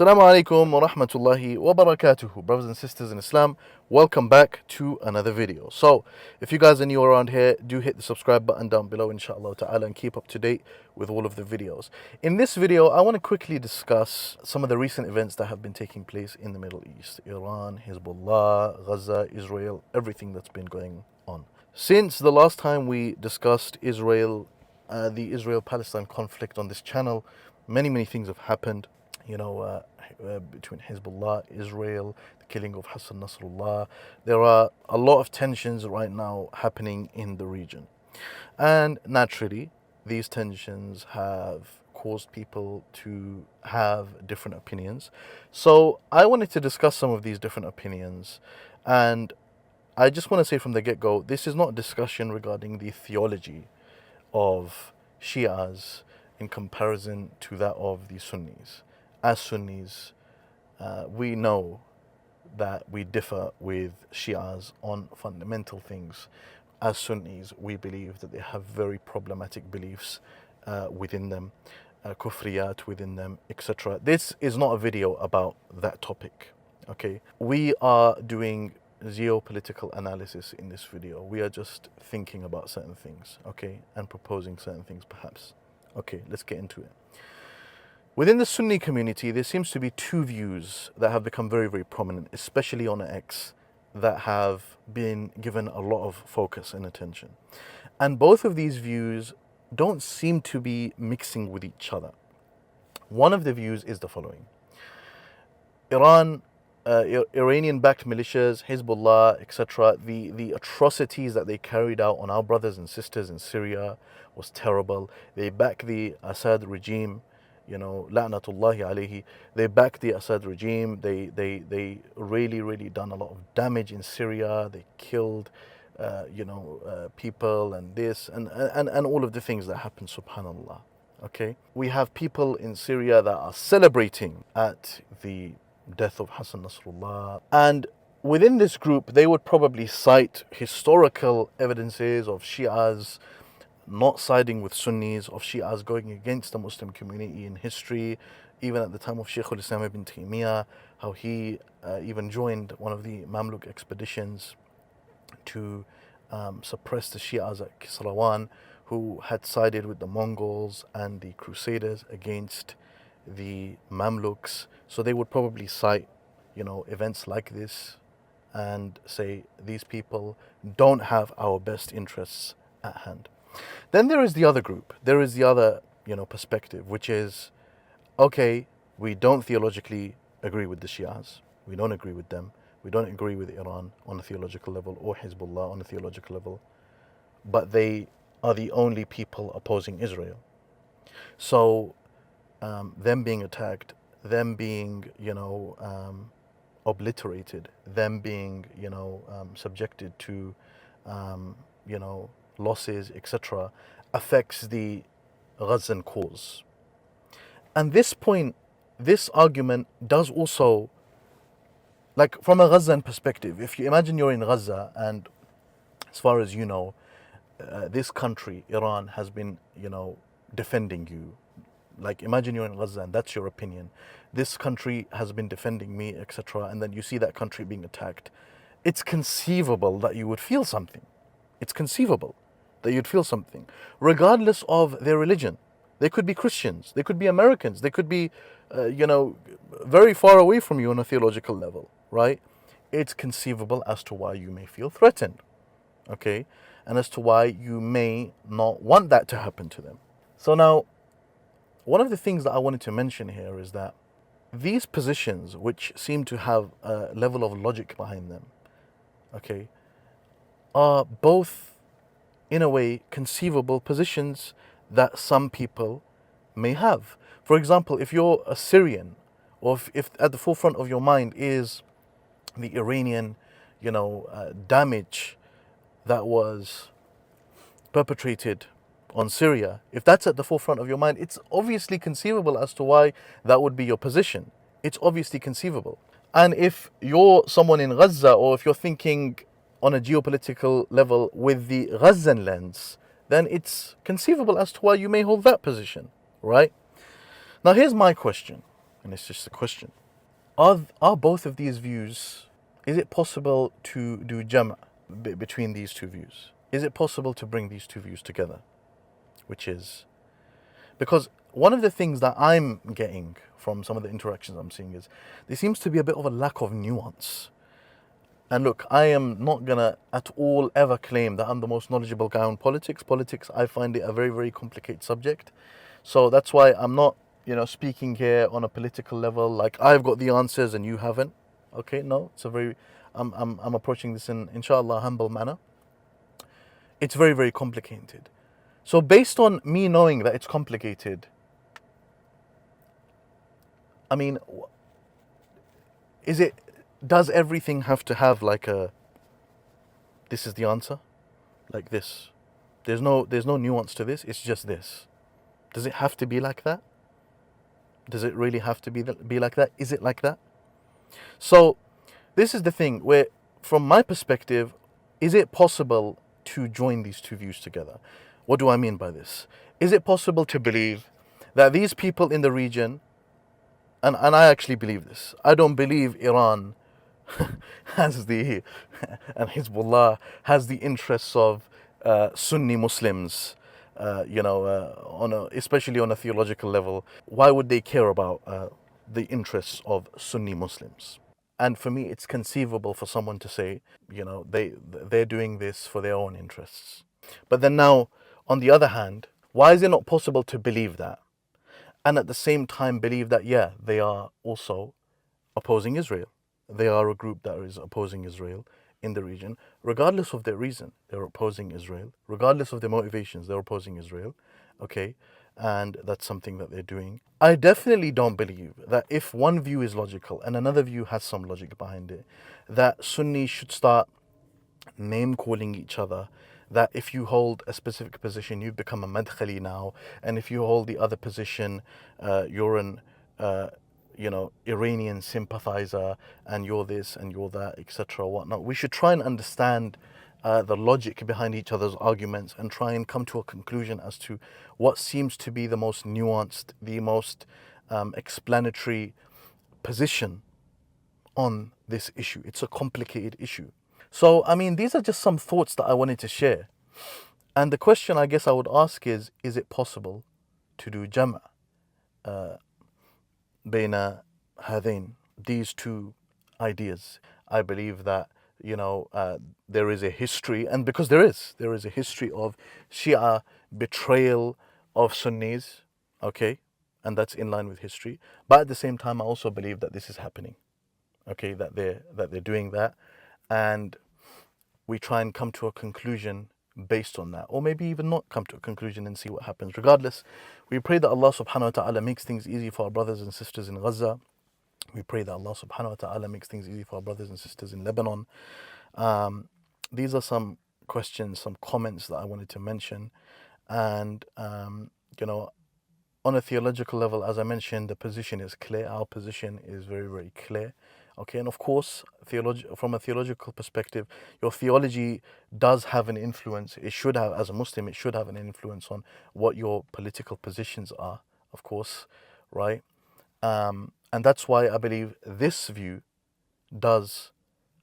Assalamu alaikum wa rahmatullahi wa barakatuhu. Brothers and sisters in Islam, welcome back to another video. So, if you guys are new around here, do hit the subscribe button down below, inshallah ta'ala, and keep up to date with all of the videos. In this video, I want to quickly discuss some of the recent events that have been taking place in the Middle East. Iran, Hezbollah, Gaza, Israel, everything that's been going on. Since the last time we discussed Israel, the Israel-Palestine conflict on this channel, many things have happened. Between Hezbollah, Israel, the killing of Hassan Nasrallah. There are a lot of tensions right now happening in the region. And naturally, these tensions have caused people to have different opinions. So I wanted to discuss some of these different opinions. And I just want to say from the get-go, this is not a discussion regarding the theology of Shias in comparison to that of the Sunnis. As Sunnis, we know that we differ with Shias on fundamental things. As Sunnis, we believe that they have very problematic beliefs within them, kufriyat within them, etc. This is not a video about that topic, okay? We are doing geopolitical analysis in this video. We are just thinking about certain things, okay? And proposing certain things perhaps. Okay, let's get into it. Within the Sunni community, there seems to be two views that have become very prominent, especially on X, that have been given a lot of focus and attention. And both of these views don't seem to be mixing with each other. One of the views is the following. Iranian-backed militias, Hezbollah, etc., the atrocities that they carried out on our brothers and sisters in Syria was terrible. They back the Assad regime. La'natullahi alayhi. They backed the Assad regime. They really done a lot of damage in Syria. They killed, people and this and all of the things that happened, subhanallah. Okay? We have people in Syria that are celebrating at the death of Hassan Nasrallah. And within this group, they would probably cite historical evidences of Shias not siding with Sunnis, of Shias going against the Muslim community in history, even at the time of Shaykh al-Islam ibn Taymiyyah, how he even joined one of the Mamluk expeditions to suppress the Shias at Kisrawan, who had sided with the Mongols and the Crusaders against the Mamluks. So they would probably cite, events like this and say these people don't have our best interests at hand. Then there is the other group. There is the other, perspective, which is, okay, we don't theologically agree with the Shias. We don't agree with them. We don't agree with Iran on a theological level or Hezbollah on a theological level. But they are the only people opposing Israel. So them being attacked, them being, obliterated, them being, subjected to, losses, etc., affects the Ghazan cause. And this point, this argument does also, like from a Ghazan perspective, if you imagine you're in Gaza and as far as you know, this country, Iran, has been, defending you. Like imagine you're in Gaza and that's your opinion. This country has been defending me, etc. And then you see that country being attacked. It's conceivable that you would feel something. It's conceivable that you'd feel something, regardless of their religion. They could be Christians, they could be Americans, they could be, very far away from you on a theological level, right? It's conceivable as to why you may feel threatened, okay? And as to why you may not want that to happen to them. So now, one of the things that I wanted to mention here is that these positions, which seem to have a level of logic behind them, okay, are both, in a way, conceivable positions that some people may have. For example, if you're a Syrian, or if at the forefront of your mind is the Iranian, damage that was perpetrated on Syria, if that's at the forefront of your mind, it's obviously conceivable as to why that would be your position. It's obviously conceivable. And if you're someone in Gaza, or if you're thinking on a geopolitical level with the Ghazan lens, then it's conceivable as to why you may hold that position, right? Now here's my question. And it's just a question. Are both of these views, is it possible to do jam' between these two views? Is it possible to bring these two views together? Which is, because one of the things that I'm getting from some of the interactions I'm seeing is there seems to be a bit of a lack of nuance. And look, I am not gonna at all ever claim that I'm the most knowledgeable guy on politics. Politics, I find it a very, very complicated subject. So that's why I'm not, speaking here on a political level like I've got the answers and you haven't. Okay, no, it's a very, I'm approaching this in, inshallah, humble manner. It's very, very complicated. So based on me knowing that it's complicated, I mean, does everything have to have like this is the answer? Like this. There's no nuance to this, it's just this. Does it have to be like that? Does it really have to be like that? Is it like that? So this is the thing where, from my perspective, is it possible to join these two views together? What do I mean by this? Is it possible to believe that these people in the region, and I actually believe this, I don't believe Iran has the, and Hezbollah has the interests of Sunni Muslims, especially on a theological level. Why would they care about the interests of Sunni Muslims? And for me, it's conceivable for someone to say, they're doing this for their own interests. But then now, on the other hand, why is it not possible to believe that? And at the same time believe that, yeah, they are also opposing Israel. They are a group that is opposing Israel in the region, regardless of their reason. They're opposing Israel, regardless of their motivations. They're opposing Israel, okay, and that's something that they're doing. I definitely don't believe that if one view is logical and another view has some logic behind it, that Sunnis should start name calling each other. That if you hold a specific position, you become a madkhali now, and if you hold the other position, you're an Iranian sympathizer, and you're this and you're that, etc. Whatnot. We should try and understand the logic behind each other's arguments and try and come to a conclusion as to what seems to be the most nuanced, the most explanatory position on this issue. It's a complicated issue. So, I mean, these are just some thoughts that I wanted to share. And the question I guess I would ask is it possible to do jama' baina hadain, these two ideas? I believe that, there is a history, and because there is a history of Shia betrayal of Sunnis, okay, and that's in line with history. But at the same time, I also believe that this is happening, okay, that they're doing that, and we try and come to a conclusion based on that, or maybe even not come to a conclusion and see what happens. Regardless, we pray that Allah subhanahu wa ta'ala makes things easy for our brothers and sisters in Gaza. We pray that Allah subhanahu wa ta'ala makes things easy for our brothers and sisters in Lebanon. These are some questions, some comments that I wanted to mention. And, on a theological level, as I mentioned, the position is clear. Our position is very, very clear. Okay, and of course, from a theological perspective, your theology does have an influence. It should have, as a Muslim, it should have an influence on what your political positions are, of course, right? And that's why I believe this view does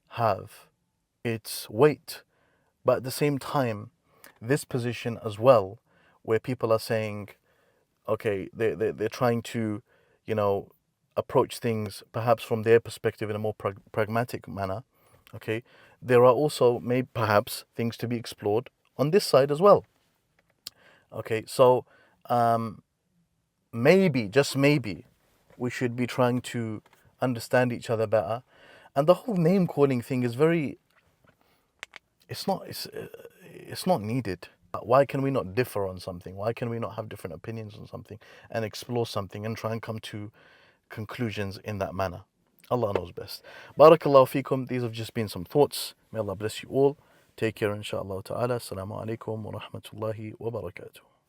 have its weight. But at the same time, this position as well, where people are saying, okay, they're trying to, approach things perhaps from their perspective in a more pragmatic manner, okay, there are also maybe perhaps things to be explored on this side as well. Okay, so maybe, just maybe, we should be trying to understand each other better. And the whole name calling thing is it's not needed. Why can we not differ on something? Why can we not have different opinions on something and explore something and try and come to conclusions in that manner? Allah knows best. Barakallahu feekum. These have just been some thoughts. May Allah bless you all. Take care, inshaAllah ta'ala. Assalamu alaikum wa rahmatullahi wa barakatuh.